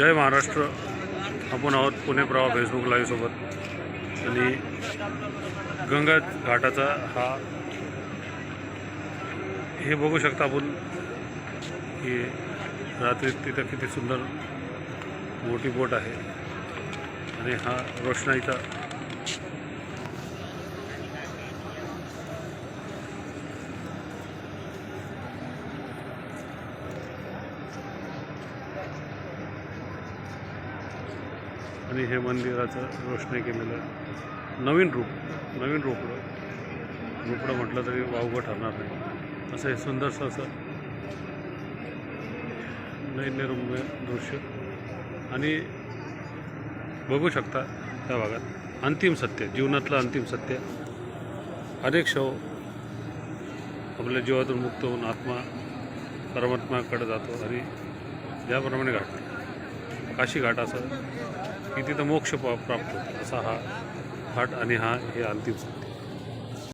जय महाराष्ट्र. आपण आहोत पुणे प्रवाह फेसबुक लाईव्ह सोबत आणि गंगा घाटाचा हे बघू शकता आपण की रात्री तिथं किती सुंदर मोठी बोट आहे आणि हा रोषणाईचा आणि हे मंदिराचं रोषणाई केलेलं नवीन रोपडं म्हटलं तरी वावगं ठरणार नाही असं हे सुंदरसं असं नैनरम्य दृश्य. आणि बघू शकता त्या भागात अंतिम सत्य, जीवनातलं अंतिम सत्य. अनेक शव आपल्या जीवातून मुक्त होऊन आत्मा परमात्म्याकडे जातो आणि ज्याप्रमाणे घाट काशी घाट असं की तिथं मोक्ष प्राप्त होतो असा हा घाट आणि हे अंतिम सत्य.